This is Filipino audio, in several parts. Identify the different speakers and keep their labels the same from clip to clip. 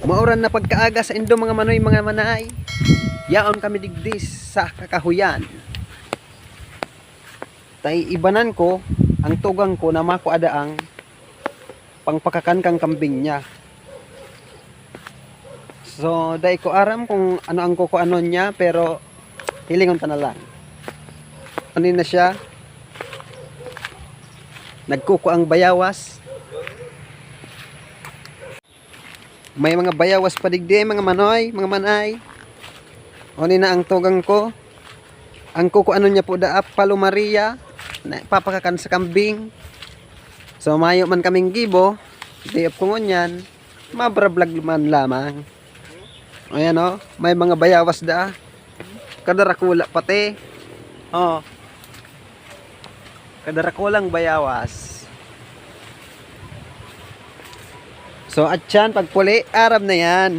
Speaker 1: Mauran na pagkaaga sa indo mga manoy mga manay. Yaon kami digdis sa kakahuyan. Tay ibanan ko ang tugang ko na mako adaang pangpakakan kang kambing niya. So dai ko aram kung ano ang kukuanon niya, pero hilingon ta na lang. Ano na siya? Nagkuko ang bayawas. May mga bayawas pa digdi mga manoy, mga manay. Oni na ang tugang ko. Ang kuko ano niya po daap Palo Maria na papakakan sa kambing. So mayo man kaming gibo, di up ko ngunyan, mabrablag man lamang. Ayan o, may mga bayawas da. Kadarakula pati. Oh. Kadarakulang bayawas. So atyan pagpuli, aram na yan.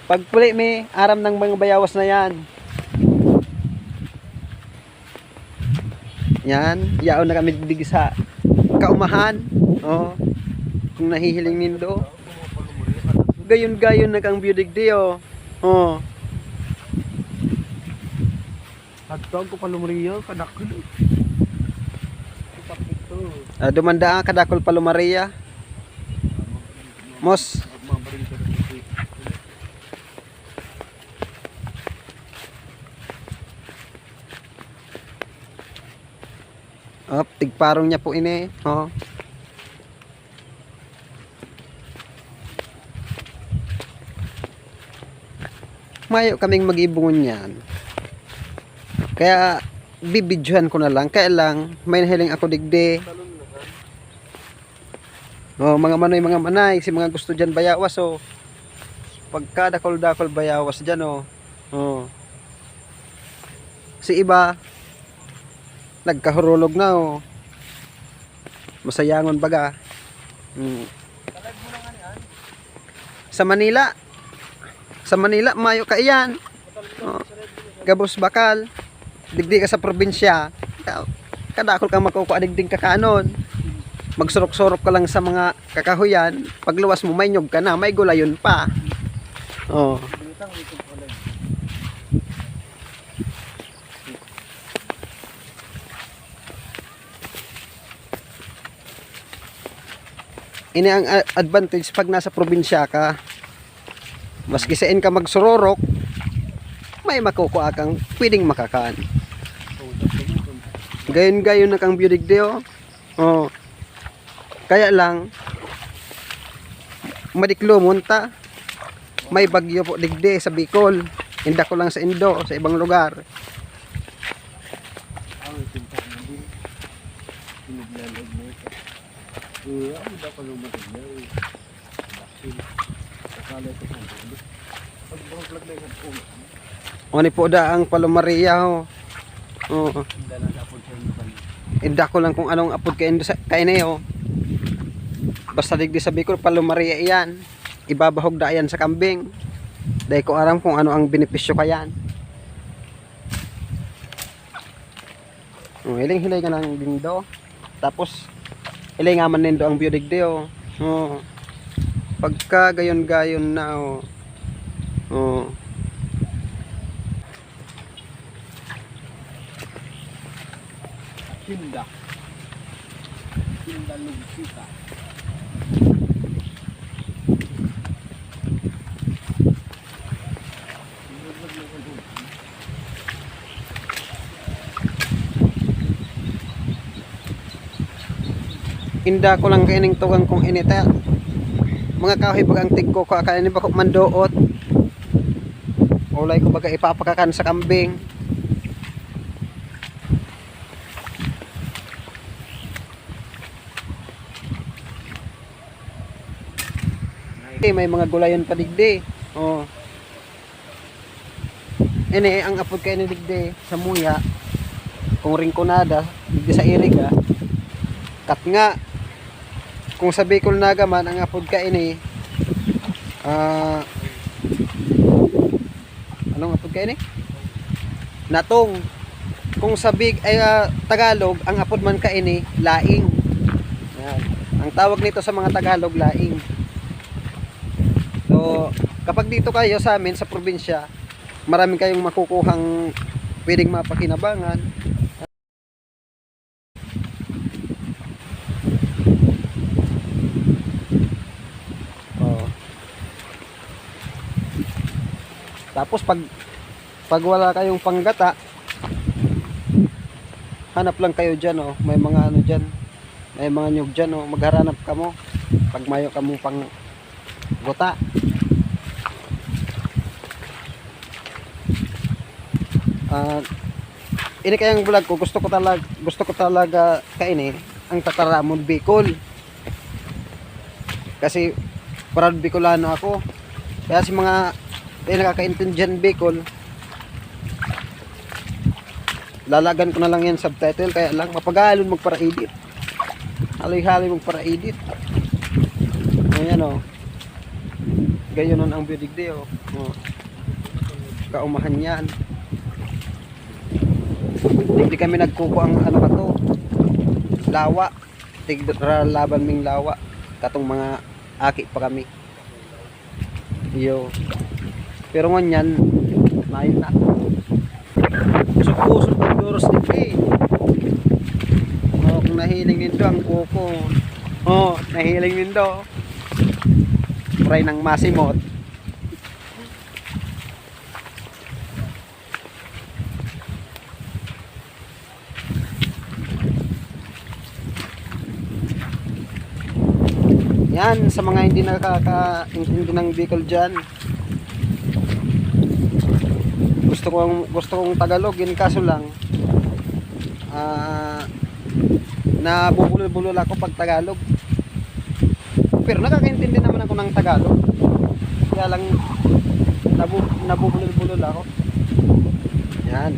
Speaker 1: Pagpuli may aram ng mga bayawas na yan. Yan, yaon na kami dig sa kaumahan. Oh. Kung nahihiling nindo. Gayon-gayon na kang biyodigdi oh. Oh.
Speaker 2: Hadtog ko Palo Maria kadakol.
Speaker 1: Dumanda ang kadakol Palo Maria. Mos. Tigparong niya po ini. Oh. Mayo kaming mag-ibungon yan. Kaya bibidyohan ko na lang. Kaya lang may nahiling ako digdi. Oh, mga manoy mga manay, si mga gusto dyan bayawas oh. Pagka dakol-dakol bayawas dyan oh. Oh. Si iba nagkahurulog na oh. Masayangon baga. Sa Manila. Sa Manila mayo ka iyan. Oh. Gabos bakal. Digdi ka sa probinsya. Kadakol kang makukuha digding kakanon. Magsurok-surok ka lang sa mga kakahuyan. Pagluwas mo may nyog ka na, may gulayon pa. Oh. Ini ang advantage pag nasa probinsya ka. Maski saan ka magsurorok, may makukuha kang pwedeng makakaan. Gayon-gayon na kang biyodigdi oh. Oh. Kaya lang madiklo munta. May bagyo po digdi sa Bicol. Inda ko lang sa Indo, sa ibang lugar. Oni po da ang Palo Maria ho. Oh. Inda ko lang kung anong apod kay kaine ho. Basta digdi sa Bicol Palo Maria iyan. Ibabahog da yan sa kambing. Dahil ko aram kung ano ang benepisyo kayan. Oh, hiling-hilay ka ng dindo. Tapos ilay nga man nindo ang biyodigdi oh. Oh. Pagka gayon-gayon na oh. Oh.
Speaker 2: Tinda lugsita.
Speaker 1: Inda ko lang kaining tugang kong inita. Mga kahoy bagang tigko ko akainin ba ko mandoot. Ulay ko baga ipapakakan sa kambing. May mga gulayon pa digdi. Oh. Ini ang apod kay ni digdi sa muya. Kung ringkonada digdi sa iriga. Kat nga kung sa Bicol Naga man ang apod ka ini anong apod ka ini? Natong. Kung sa Tagalog ang apod man ka ini laing. Yan. Ang tawag nito sa mga Tagalog laing. So, kapag dito kayo sa amin sa probinsya, marami kayong makukuhang pwedeng mapakinabangan. Oh. Tapos pag wala kayong panggata, hanap lang kayo diyan oh. May mga ano diyan. May mga nyug diyan oh. Magharanap ka mo. Pag mayo ka mong pang gota. Ini kayang vlog ko, gusto ko talaga kaini ang Tataramon Bicol. Kasi proud Bicolano ako. Kaya si mga nakakaintindihan Bicol, lalagan ko na lang yan subtitle, kaya lang mapagalon magpara edit. Haloy-haloy magpara edit. Ayan o. Gayon ang bidigde o. Kaumahan yan. Hindi kami nagkuko ang ano ka to. Lawa. Laban ming lawa. Katong mga aki pa kami. Yo. Pero ngunyan, mayon na. Usok-usok ang doros ni Kay. Oh, kung nahiling nito ang kuko. Oh, nahiling nito. Try ng masimot. Yan, sa mga hindi nakakaintindi ng Bicol dyan. Gusto kong Tagalog, yun kaso lang nabubulol-bulol ako pag Tagalog. Pero nakakaintindi naman ako ng Tagalog. Kaya lang nabubulol-bulol ako. Yan.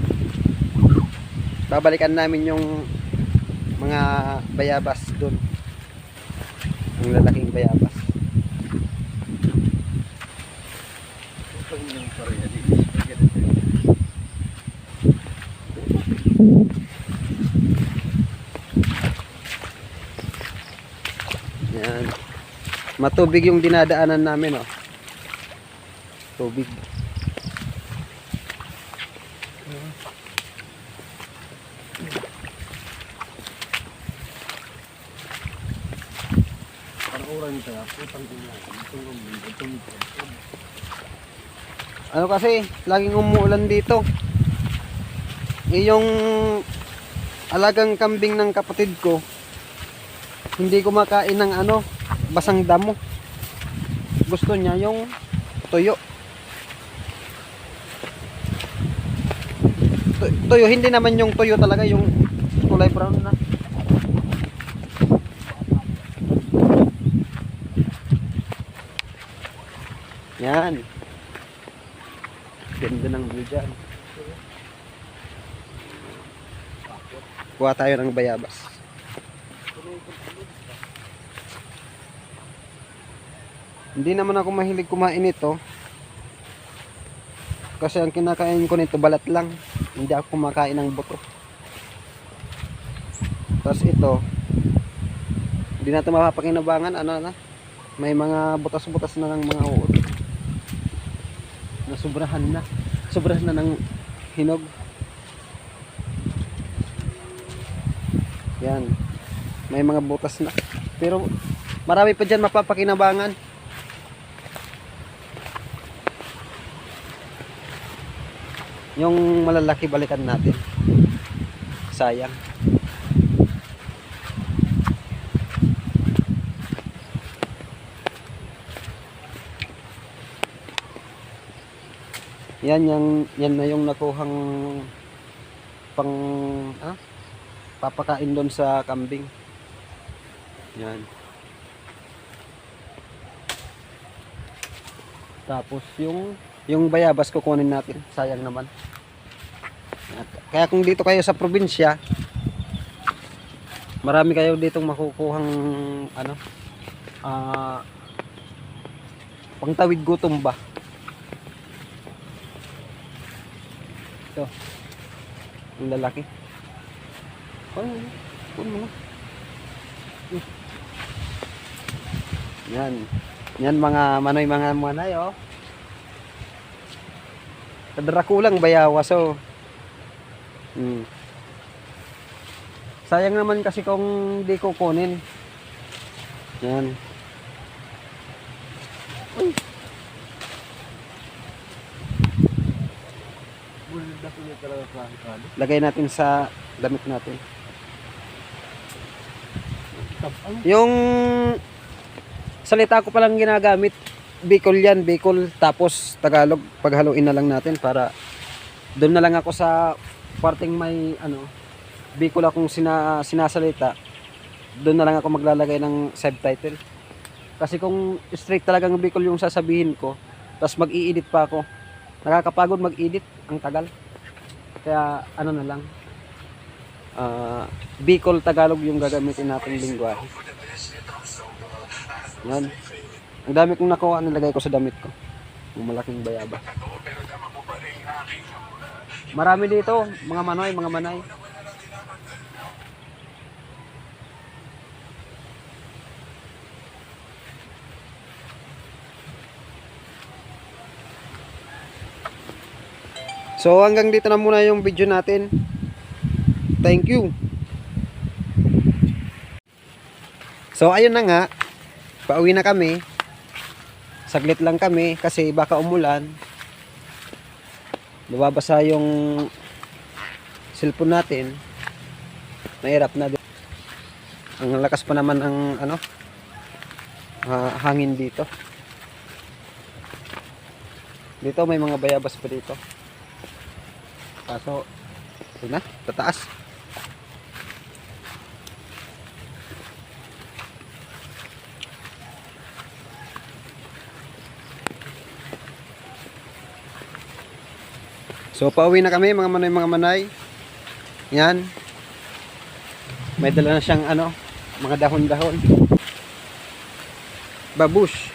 Speaker 1: Babalikan namin yung mga bayabas doon. Ang lalaking bayabas. Yan. Matubig yung dinadaanan namin, oh. Tubig. Ano kasi, laging umuulan dito. Yung alagang kambing ng kapatid ko, hindi kumakain ng ano, basang damo. Gusto niya yung tuyo. Tuyo, hindi naman yung tuyo talaga, yung kulay brown na. Yan. Ganda ng view dyan. Kuha tayo ng bayabas. Hindi naman ako mahilig kumain ito. Kasi ang kinakain ko nito balat lang. Hindi ako kumakain ng buto. Tapos ito, hindi natin mapapakinabangan. Ano na? May mga butas-butas na ng mga uod. Sobrahan na ng hinog. Yan, may mga butas na, pero marami pa dyan mapapakinabangan. Yung malalaki balikan natin, sayang. Yan na yung nakuhang pang papakain doon sa kambing. Yan. Tapos yung bayabas kukunin natin. Sayang naman. Kaya kung dito kayo sa probinsya, marami kayo ditong makukuhang ano, pangtawid gutom ba. Ito. Ang lalaki. Kunin mo na. Yan. Yan mga manoy mga manay oh. Kadra kulang bayawas oh. Sayang naman kasi kung di ko kunin. Yan.
Speaker 2: Bulda ko na talaga kali.
Speaker 1: Lagay natin sa damit natin.
Speaker 2: Tabang.
Speaker 1: Yung salita ko palang ginagamit, Bicol yan, Bicol tapos Tagalog, paghaluin na lang natin para doon na lang ako sa parting may ano, Bicol akong sinasalita. Doon na lang ako maglalagay ng subtitle. Kasi kung straight talagang Bicol yung sasabihin ko, tapos mag-i-edit pa ako. Nakakapagod mag-edit, ang tagal. Kaya ano na lang. Bicol Tagalog yung gagamitin nating lingwahe. Yan. Ang dami kong nakuha, nilagay ko sa damit ko. Yung malaking bayaba. Marami dito, mga manoy, mga manay. So hanggang dito na muna yung video natin. Thank you. So ayun na nga. Pauwi na kami. Saglit lang kami kasi baka umulan. Mababasa yung cellphone natin. Mahirap na din. Ang lakas pa naman ang ano, hangin dito. Dito may mga bayabas pa dito. Kaso, ito na, tataas. So, pauwi na kami mga manay. Yan. May dala na siyang ano, mga dahon-dahon. Babush.